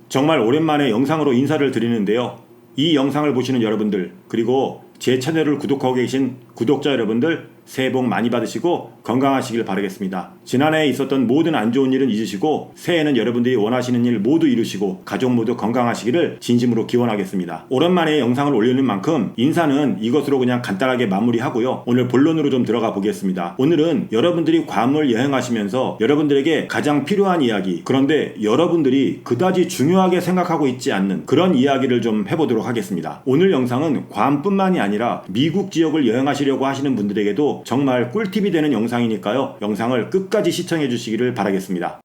정말 오랜만에 영상으로 인사를 드리는데요. 이 영상을 보시는 여러분들, 그리고 제 채널을 구독하고 계신 구독자 여러분들, 새해 복 많이 받으시고 건강하시길 바라겠습니다. 지난해에 있었던 모든 안 좋은 일은 잊으시고 새해에는 여러분들이 원하시는 일 모두 이루시고 가족 모두 건강하시기를 진심으로 기원하겠습니다. 오랜만에 영상을 올리는 만큼 인사는 이것으로 그냥 간단하게 마무리하고요. 오늘 본론으로 좀 들어가 보겠습니다. 오늘은 여러분들이 괌을 여행하시면서 여러분들에게 가장 필요한 이야기, 그런데 여러분들이 그다지 중요하게 생각하고 있지 않는 그런 이야기를 좀 해보도록 하겠습니다. 오늘 영상은 괌뿐만이 아니라 미국 지역을 여행하시려고 하시는 분들에게도 정말 꿀팁이 되는 영상이니까요. 영상을 끝까지 시청해 주시기를 바라겠습니다.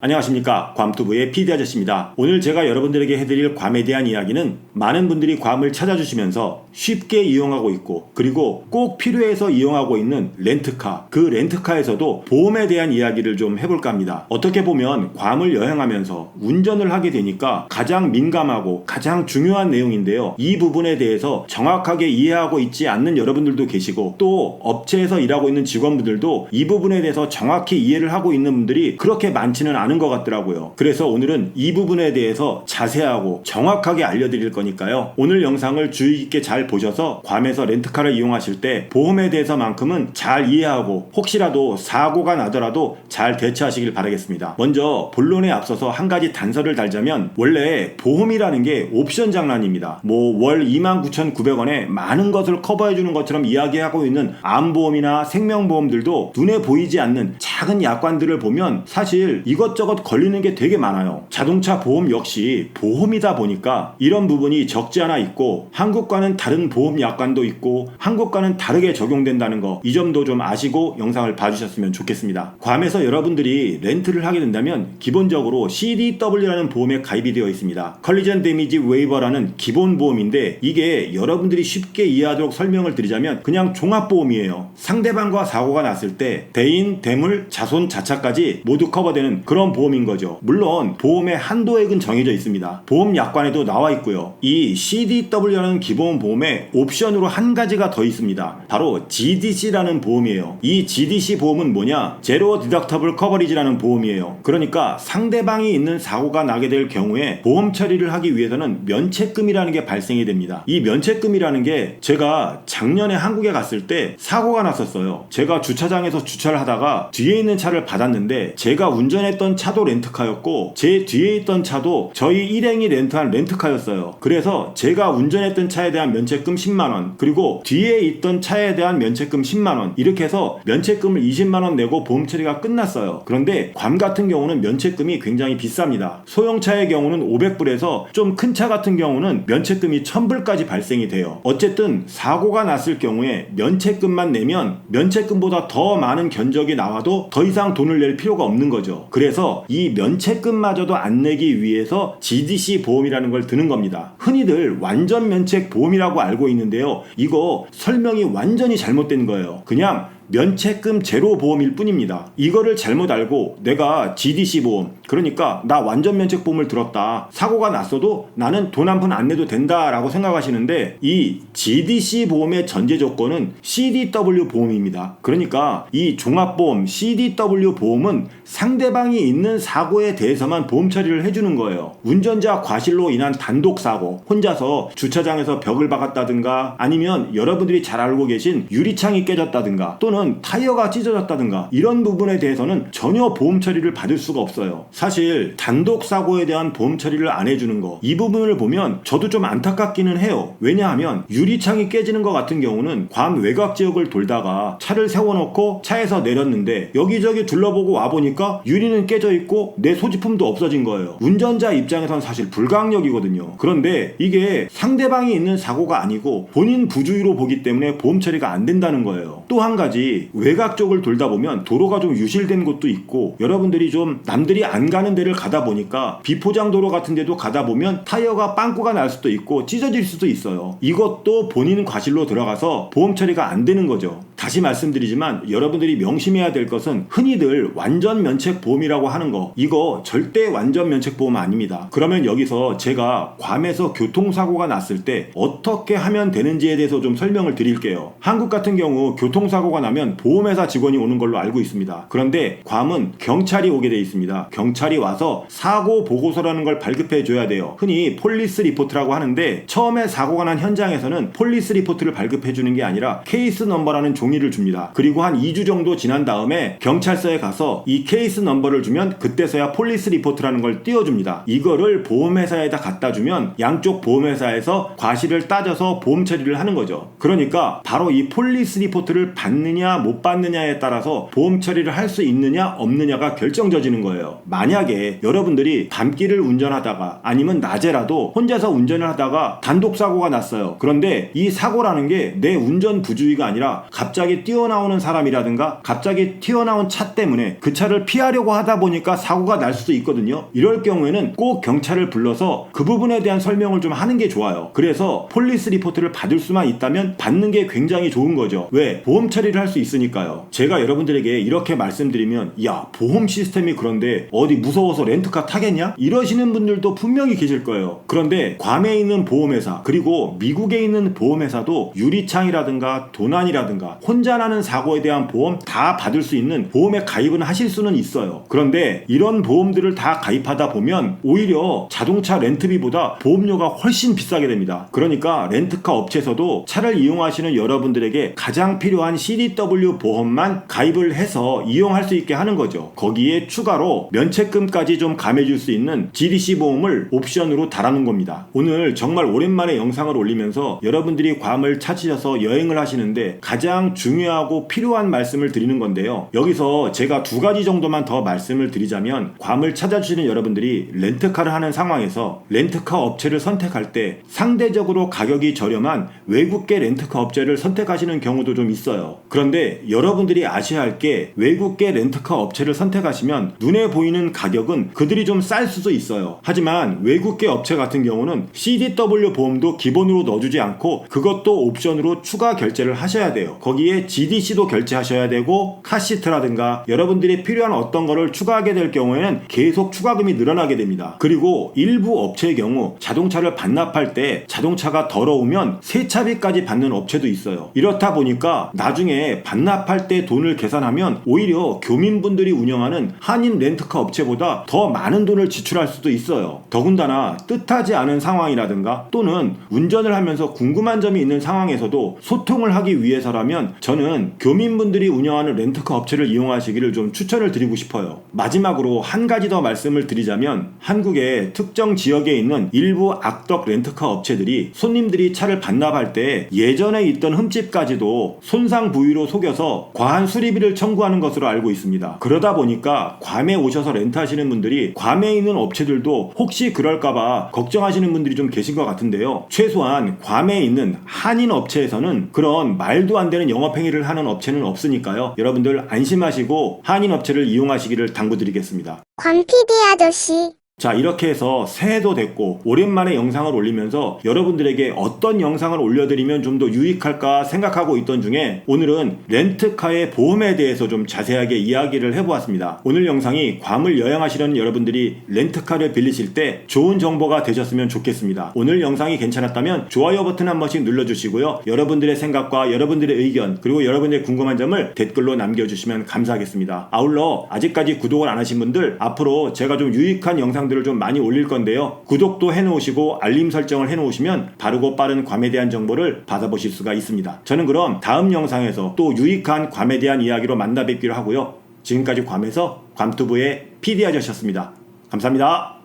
안녕하십니까, 괌투브의 PD 아저씨입니다. 오늘 제가 여러분들에게 해드릴 괌에 대한 이야기는 많은 분들이 괌을 찾아주시면서 쉽게 이용하고 있고, 그리고 꼭 필요해서 이용하고 있는 렌트카, 그 렌트카에서도 보험에 대한 이야기를 좀 해볼까 합니다. 어떻게 보면 괌을 여행하면서 운전을 하게 되니까 가장 민감하고 가장 중요한 내용인데요. 이 부분에 대해서 정확하게 이해하고 있지 않는 여러분들도 계시고, 또 업체에서 일하고 있는 직원분들도 이 부분에 대해서 정확히 이해를 하고 있는 분들이 그렇게 많지는 않은 것 같더라고요. 그래서 오늘은 이 부분에 대해서 자세하고 정확하게 알려드릴 거니까요. 오늘 영상을 주의 깊게 잘 보셔서 괌에서 렌트카를 이용하실 때 보험에 대해서만큼은 잘 이해하고 혹시라도 사고가 나더라도 잘 대처하시길 바라겠습니다. 먼저 본론에 앞서서 한 가지 단서를 달자면, 원래 보험이라는 게 옵션 장난입니다. 월 29,900원에 많은 것을 커버해주는 것처럼 이야기하고 있는 암보험이나 생명보험들도 눈에 보이지 않는 작은 약관들을 보면 사실 이것저것 걸리는 게 되게 많아요. 자동차 보험 역시 보험이다 보니까 이런 부분이 적지 않아 있고, 한국과는 다른 보험 약관도 있고 한국과는 다르게 적용된다는 거, 이 점도 좀 아시고 영상을 봐주셨으면 좋겠습니다. 괌에서 여러분들이 렌트를 하게 된다면 기본적으로 CDW라는 보험에 가입이 되어 있습니다. 컬리전 데미지 웨이버라는 기본 보험인데, 이게 여러분들이 쉽게 이해하도록 설명을 드리자면 그냥 종합보험이에요. 상대방과 사고가 났을 때 대인, 대물, 자손, 자차까지 모두 커버되는 그런 보험인 거죠. 물론 보험의 한도액은 정해져 있습니다. 보험 약관에도 나와 있고요. 이 CDW라는 기본 보험에 옵션으로 한 가지가 더 있습니다. 바로 GDC라는 보험이에요. 이 GDC 보험은 뭐냐? 제로 디덕터블 커버리지라는 보험이에요. 그러니까 상대방이 있는 사고가 나게 될 경우에 보험 처리를 하기 위해서는 면책금이라는 게 발생이 됩니다. 이 면책금이라는 게 제가 작년에 한국에 갔을 때 사고가 났었어요. 제가 주차장에서 주차를 하다가 뒤에 있는 차를 받았는데, 제가 운전했던 차도 렌트카였고 제 뒤에 있던 차도 저희 일행이 렌트한 렌트카였어요. 그래서 제가 운전했던 차에 대한 면책금 10만원, 그리고 뒤에 있던 차에 대한 면책금 10만원, 이렇게 해서 면책금을 20만원 내고 보험 처리가 끝났어요. 그런데 괌 같은 경우는 면책금이 굉장히 비쌉니다. 소형차의 경우는 500불에서 좀 큰 차 같은 경우는 면책금이 1000불까지 발생이 돼요. 어쨌든 사고가 났을 경우에 면책금만 내면 면책금보다 더 많은 견적이 나와도 더 이상 돈을 낼 필요가 없는 거죠. 그래서 이 면책금마저도 안 내기 위해서 GDC 보험이라는 걸 드는 겁니다. 흔히들 완전 면책 보험이라고 알고 있는데요. 이거 설명이 완전히 잘못된 거예요. 그냥 면책금 제로 보험일 뿐입니다. 이거를 잘못 알고 내가 GDC 보험, 그러니까 나 완전 면책 보험을 들었다, 사고가 났어도 나는 돈 한 푼 안 내도 된다 라고 생각하시는데, 이 GDC 보험의 전제 조건은 CDW 보험입니다. 그러니까 이 종합보험 CDW 보험은 상대방이 있는 사고에 대해서만 보험 처리를 해주는 거예요. 운전자 과실로 인한 단독사고, 혼자서 주차장에서 벽을 박았다든가, 아니면 여러분들이 잘 알고 계신 유리창이 깨졌다든가, 또는 타이어가 찢어졌다든가, 이런 부분에 대해서는 전혀 보험 처리를 받을 수가 없어요. 사실 단독 사고에 대한 보험 처리를 안 해주는 거, 이 부분을 보면 저도 좀 안타깝기는 해요. 왜냐하면 유리창이 깨지는 것 같은 경우는 괌 외곽 지역을 돌다가 차를 세워놓고 차에서 내렸는데 여기저기 둘러보고 와보니까 유리는 깨져 있고 내 소지품도 없어진 거예요. 운전자 입장에선 사실 불가항력이거든요. 그런데 이게 상대방이 있는 사고가 아니고 본인 부주의로 보기 때문에 보험 처리가 안 된다는 거예요. 또 한 가지, 외곽 쪽을 돌다 보면 도로가 좀 유실된 곳도 있고, 여러분들이 좀 남들이 안 안 가는 데를 가다 보니까 비포장도로 같은 데도 가다 보면 타이어가 빵꾸가 날 수도 있고 찢어질 수도 있어요. 이것도 본인 과실로 들어가서 보험 처리가 안 되는 거죠. 다시 말씀드리지만 여러분들이 명심해야 될 것은 흔히들 완전 면책 보험이라고 하는 거, 이거 절대 완전 면책 보험 아닙니다. 그러면 여기서 제가 괌에서 교통사고가 났을 때 어떻게 하면 되는지에 대해서 좀 설명을 드릴게요. 한국 같은 경우 교통사고가 나면 보험회사 직원이 오는 걸로 알고 있습니다. 그런데 괌은 경찰이 오게 돼 있습니다. 경찰이 와서 사고 보고서라는 걸 발급해 줘야 돼요. 흔히 폴리스 리포트라고 하는데 처음에 사고가 난 현장에서는 폴리스 리포트를 발급해 주는 게 아니라 케이스 넘버라는 종이를 줍니다. 그리고 한 2주 정도 지난 다음에 경찰서에 가서 이 케이스 넘버를 주면 그때서야 폴리스 리포트라는 걸 띄워줍니다. 이거를 보험회사에다 갖다 주면 양쪽 보험회사에서 과실을 따져서 보험 처리를 하는 거죠. 그러니까 바로 이 폴리스 리포트를 받느냐 못 받느냐에 따라서 보험 처리를 할 수 있느냐 없느냐가 결정져지는 거예요. 만약에 여러분들이 밤길을 운전하다가 아니면 낮에라도 혼자서 운전을 하다가 단독 사고가 났어요. 그런데 이 사고라는 게 내 운전 부주의가 아니라 갑자기 뛰어나오는 사람이라든가 갑자기 튀어나온 차 때문에 그 차를 피하려고 하다 보니까 사고가 날 수도 있거든요. 이럴 경우에는 꼭 경찰을 불러서 그 부분에 대한 설명을 좀 하는 게 좋아요. 그래서 폴리스 리포트를 받을 수만 있다면 받는 게 굉장히 좋은 거죠. 왜? 보험 처리를 할 수 있으니까요. 제가 여러분들에게 이렇게 말씀드리면 야, 보험 시스템이 그런데 어디 무서워서 렌트카 타겠냐? 이러시는 분들도 분명히 계실 거예요. 그런데 괌에 있는 보험회사 그리고 미국에 있는 보험회사도 유리창이라든가 도난이라든가 혼자 나는 사고에 대한 보험 다 받을 수 있는 보험에 가입은 하실 수는 있어요. 그런데 이런 보험들을 다 가입하다 보면 오히려 자동차 렌트비보다 보험료가 훨씬 비싸게 됩니다. 그러니까 렌트카 업체에서도 차를 이용하시는 여러분들에게 가장 필요한 CDW 보험만 가입을 해서 이용할 수 있게 하는 거죠. 거기에 추가로 면책금까지 좀 감해줄 수 있는 GDC 보험을 옵션으로 달아놓은 겁니다. 오늘 정말 오랜만에 영상을 올리면서 여러분들이 괌을 찾으셔서 여행을 하시는데 가장 중요하고 필요한 말씀을 드리는 건데요. 여기서 제가 두 가지 정도만 더 말씀을 드리자면 괌을 찾아주시는 여러분들이 렌트카를 하는 상황에서 렌트카 업체를 선택할 때 상대적으로 가격이 저렴한 외국계 렌트카 업체를 선택하시는 경우도 좀 있어요. 그런데 여러분들이 아셔야 할 게 외국계 렌트카 업체를 선택하시면 눈에 보이는 가격은 그들이 좀 쌀 수도 있어요. 하지만 외국계 업체 같은 경우는 CDW 보험도 기본으로 넣어주지 않고 그것도 옵션으로 추가 결제를 하셔야 돼요. 거기에 GDC도 결제하셔야 되고 카시트라든가 여러분들이 필요한 어떤 거를 추가하게 될 경우에는 계속 추가금이 늘어나게 됩니다. 그리고 일부 업체의 경우 자동차를 반납할 때 자동차가 더러우면 세차비까지 받는 업체도 있어요. 이렇다 보니까 나중에 반납할 때 돈을 계산하면 오히려 교민분들이 운영하는 한인 렌트카 업체보다 더 많은 돈을 지출할 수도 있어요. 더군다나 뜻하지 않은 상황이라든가 또는 운전을 하면서 궁금한 점이 있는 상황에서도 소통을 하기 위해서라면 저는 교민분들이 운영하는 렌트카 업체를 이용하시기를 좀 추천을 드리고 싶어요. 마지막으로 한 가지 더 말씀을 드리자면 한국의 특정 지역에 있는 일부 악덕 렌트카 업체들이 손님들이 차를 반납할 때 예전에 있던 흠집까지도 손상 부위로 속여서 과한 수리비를 청구하는 것으로 알고 있습니다. 그러다 보니까 괌에 오셔서 렌트하시는 분들이 괌에 있는 업체들도 혹시 그럴까봐 걱정하시는 분들이 좀 계신 것 같은데요. 최소한 괌에 있는 한인 업체에서는 그런 말도 안 되는 영업행위를 하는 업체는 없으니까요. 여러분들 안심하시고 한인 업체를 이용하시기를 당부드리겠습니다. 관 PD 아저씨. 자, 이렇게 해서 새해도 됐고 오랜만에 영상을 올리면서 여러분들에게 어떤 영상을 올려드리면 좀 더 유익할까 생각하고 있던 중에 오늘은 렌트카의 보험에 대해서 좀 자세하게 이야기를 해보았습니다. 오늘 영상이 괌을 여행하시려는 여러분들이 렌트카를 빌리실 때 좋은 정보가 되셨으면 좋겠습니다. 오늘 영상이 괜찮았다면 좋아요 버튼 한 번씩 눌러주시고요. 여러분들의 생각과 여러분들의 의견 그리고 여러분들의 궁금한 점을 댓글로 남겨주시면 감사하겠습니다. 아울러 아직까지 구독을 안 하신 분들 앞으로 제가 좀 유익한 영상들을 좀 많이 올릴 건데요. 구독도 해놓으시고 알림 설정을 해놓으시면 바르고 빠른 괌에 대한 정보를 받아보실 수가 있습니다. 저는 그럼 다음 영상에서 또 유익한 괌에 대한 이야기로 만나 뵙기로 하고요. 지금까지 괌에서 괌투브의 PD 아저씨였습니다. 감사합니다.